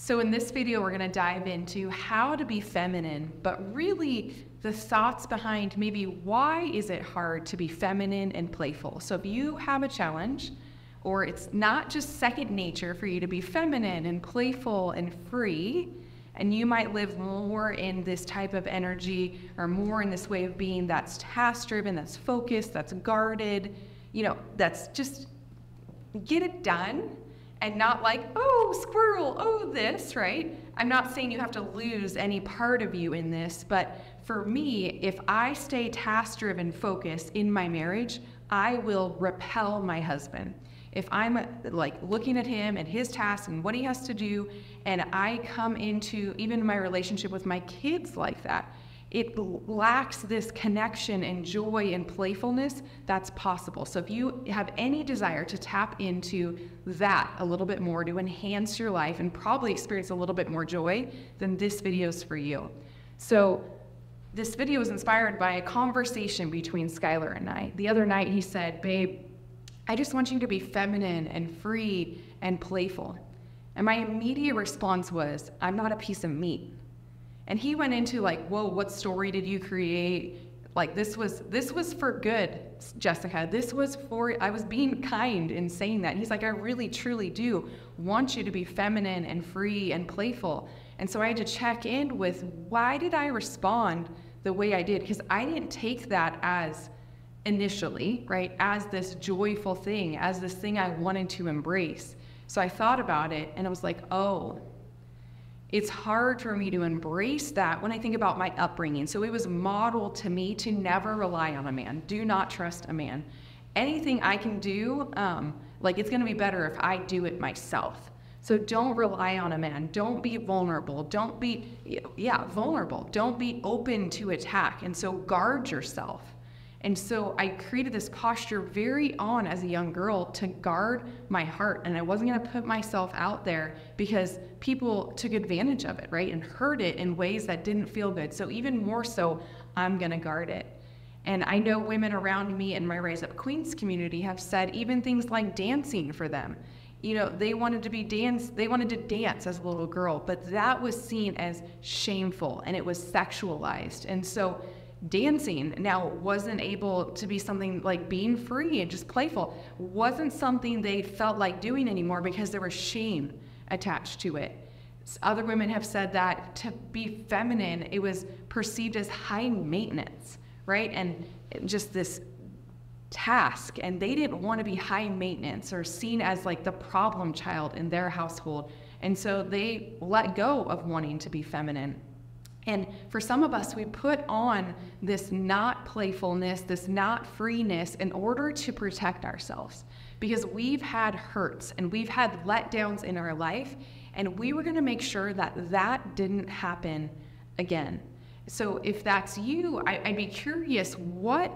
So in this video, we're gonna dive into how to be feminine, but really the thoughts behind maybe why is it hard to be feminine and playful. So if you have a challenge, or it's not just second nature for you to be feminine and playful and free, and you might live more in this type of energy or more in this way of being that's task-driven, that's focused, that's guarded, that's just get it done. And not like, oh, squirrel, oh, this, right? I'm not saying you have to lose any part of you in this, but for me, if I stay task-driven focused in my marriage, I will repel my husband. If I'm like looking at him and his tasks and what he has to do, and I come into even my relationship with my kids like that, it lacks this connection and joy and playfulness that's possible. So if you have any desire to tap into that a little bit more to enhance your life and probably experience a little bit more joy, then this video is for you. So this video was inspired by a conversation between Skylar and I. The other night he said, babe, I just want you to be feminine and free and playful. And my immediate response was, I'm not a piece of meat. And he went into like, whoa, what story did you create? Like this was for good, Jessica. I was being kind in saying that. And he's like, I really, truly do want you to be feminine and free and playful. And so I had to check in with why did I respond the way I did? Because I didn't take that as initially, right, as this joyful thing, as this thing I wanted to embrace. So I thought about it and I was like, oh, it's hard for me to embrace that when I think about my upbringing. So it was modeled to me to never rely on a man. Do not trust a man. Anything I can do, it's gonna be better if I do it myself. So don't rely on a man. Don't be vulnerable. Don't be, vulnerable. Don't be open to attack. And so guard yourself. And so I created this posture very on as a young girl to guard my heart. And I wasn't gonna put myself out there because people took advantage of it, right? And hurt it in ways that didn't feel good. So even more so, I'm gonna guard it. And I know women around me in my Raise Up Queens community have said even things like dancing for them. They wanted to dance as a little girl, but that was seen as shameful and it was sexualized. And so dancing now wasn't able to be something like being free and just playful, wasn't something they felt like doing anymore because there was shame attached to it. Other women have said that to be feminine, it was perceived as high maintenance, right? And just this task, and they didn't want to be high maintenance or seen as like the problem child in their household. And so they let go of wanting to be feminine. And for some of us, we put on this not playfulness, this not freeness in order to protect ourselves because we've had hurts and we've had letdowns in our life, and we were gonna make sure that that didn't happen again. So if that's you, I'd be curious what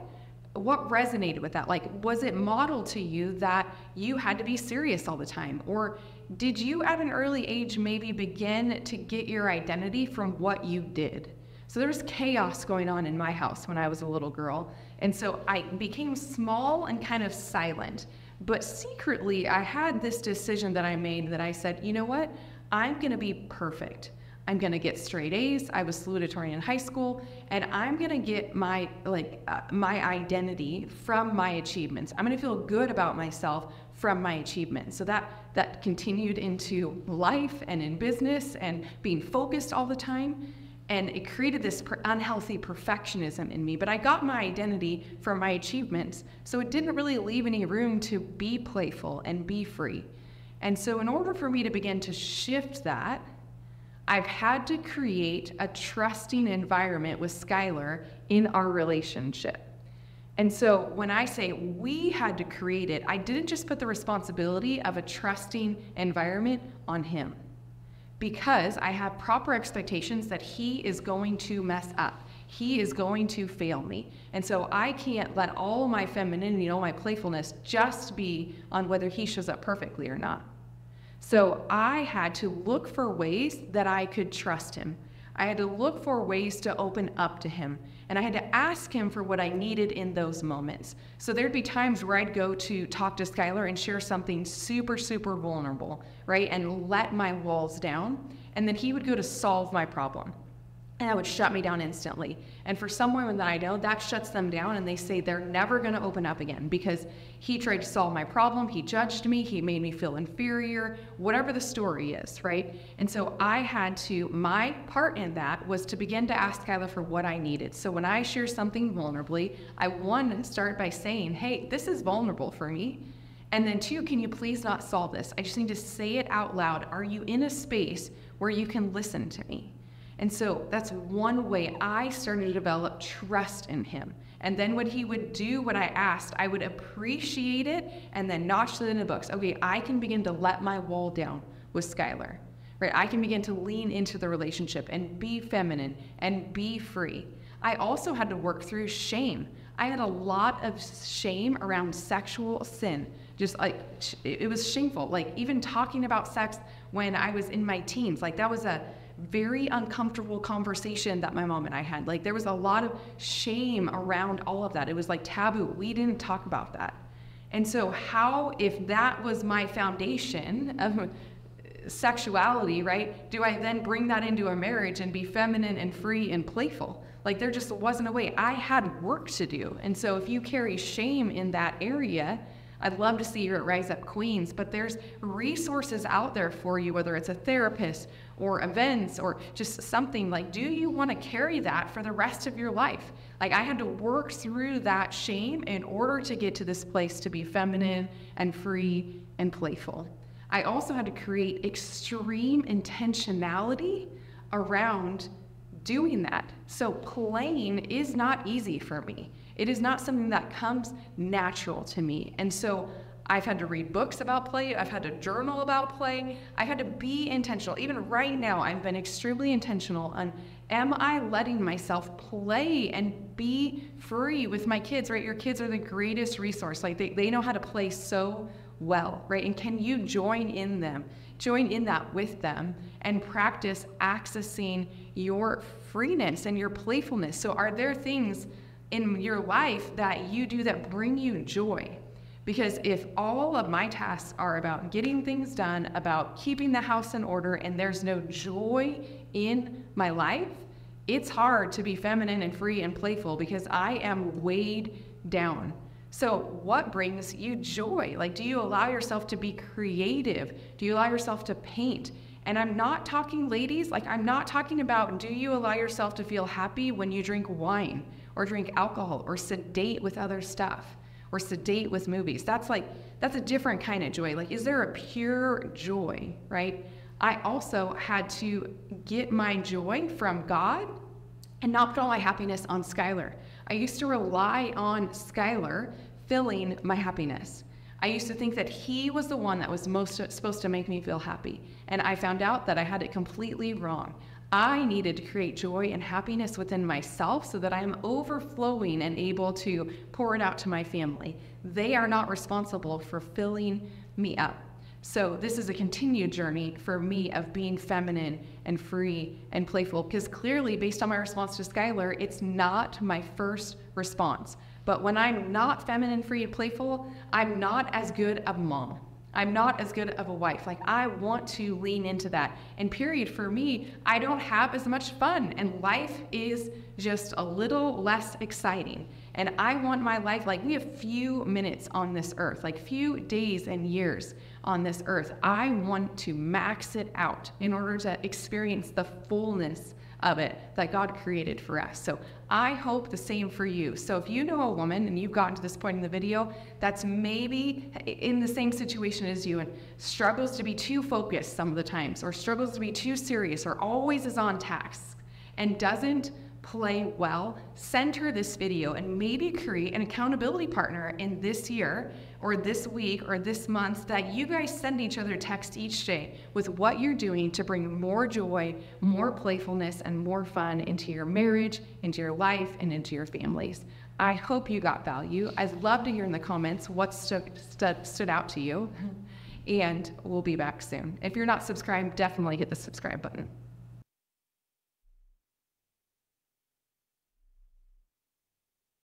resonated with that? Like, was it modeled to you that you had to be serious all the time? Or did you at an early age maybe begin to get your identity from what you did? So there was chaos going on in my house when I was a little girl. And so I became small and kind of silent. But secretly, I had this decision that I made that I said, you know what? I'm gonna be perfect. I'm gonna get straight A's. I was salutatorian in high school, and I'm gonna get my identity from my achievements. I'm gonna feel good about myself from my achievements. So that continued into life and in business and being focused all the time. And it created this unhealthy perfectionism in me. But I got my identity from my achievements, so it didn't really leave any room to be playful and be free. And so in order for me to begin to shift that, I've had to create a trusting environment with Skylar in our relationship. And so when I say we had to create it, I didn't just put the responsibility of a trusting environment on him, because I have proper expectations that he is going to mess up. He is going to fail me. And so I can't let all my femininity, all my playfulness just be on whether he shows up perfectly or not. So I had to look for ways that I could trust him. I had to look for ways to open up to him. And I had to ask him for what I needed in those moments. So there'd be times where I'd go to talk to Skylar and share something super, super vulnerable, right? And let my walls down. And then he would go to solve my problem. And that would shut me down instantly. And for some women that I know, that shuts them down, and they say they're never going to open up again because he tried to solve my problem, he judged me, he made me feel inferior, whatever the story is, right? And so my part in that was to begin to ask Skylar for what I needed. So when I share something vulnerably, I start by saying, hey, this is vulnerable for me. And then 2, can you please not solve this? I just need to say it out loud. Are you in a space where you can listen to me? And so that's one way I started to develop trust in him. And then when he would do what I asked, I would appreciate it and then notch it in the books. Okay, I can begin to let my wall down with Skylar, right? I can begin to lean into the relationship and be feminine and be free. I also had to work through shame. I had a lot of shame around sexual sin. Just like, it was shameful. Like even talking about sex when I was in my teens, like that was a very uncomfortable conversation that my mom and I had. Like there was a lot of shame around all of that. It was like taboo. We didn't talk about that. And so if that was my foundation of sexuality, right, do I then bring that into a marriage and be feminine and free and playful? Like there just wasn't a way. I had work to do. And so if you carry shame in that area, I'd love to see you at Rise Up Queens, but there's resources out there for you, whether it's a therapist or events or just something. Like, do you want to carry that for the rest of your life? Like I had to work through that shame in order to get to this place to be feminine and free and playful. I also had to create extreme intentionality around doing that. So playing is not easy for me. It is not something that comes natural to me. And so I've had to read books about play. I've had to journal about play. I've had to be intentional. Even right now, I've been extremely intentional on, am I letting myself play and be free with my kids, right? Your kids are the greatest resource. Like they know how to play so well, right? And can you join in that with them and practice accessing your freeness and your playfulness? So are there things in your life that you do that bring you joy? Because if all of my tasks are about getting things done, about keeping the house in order, and there's no joy in my life, it's hard to be feminine and free and playful because I am weighed down. So what brings you joy? Like, do you allow yourself to be creative? Do you allow yourself to paint? And I'm not talking, ladies, like I'm not talking about, do you allow yourself to feel happy when you drink wine or drink alcohol or sedate with other stuff or sedate with movies? That's a different kind of joy. Like, is there a pure joy, right? I also had to get my joy from God and not put all my happiness on Skylar. I used to rely on Skylar filling my happiness. I used to think that he was the one that was most supposed to make me feel happy. And I found out that I had it completely wrong. I needed to create joy and happiness within myself so that I am overflowing and able to pour it out to my family. They are not responsible for filling me up. So this is a continued journey for me of being feminine and free and playful, because clearly, based on my response to Skylar, it's not my first response. But when I'm not feminine, free, and playful, I'm not as good of a mom. I'm not as good of a wife. Like, I want to lean into that. And period, for me, I don't have as much fun, and life is just a little less exciting. And I want my life, like, we have few minutes on this earth, like few days and years on this earth. I want to max it out in order to experience the fullness of it that God created for us. So I hope the same for you. So if you know a woman and you've gotten to this point in the video that's maybe in the same situation as you and struggles to be too focused some of the times, or struggles to be too serious, or always is on task and doesn't play well, send her this video and maybe create an accountability partner in this year or this week or this month, that you guys send each other text each day with what you're doing to bring more joy, more playfulness, and more fun into your marriage, into your life, and into your families. I hope you got value. I'd love to hear in the comments what stood out to you, and we'll be back soon. If you're not subscribed, definitely hit the subscribe button.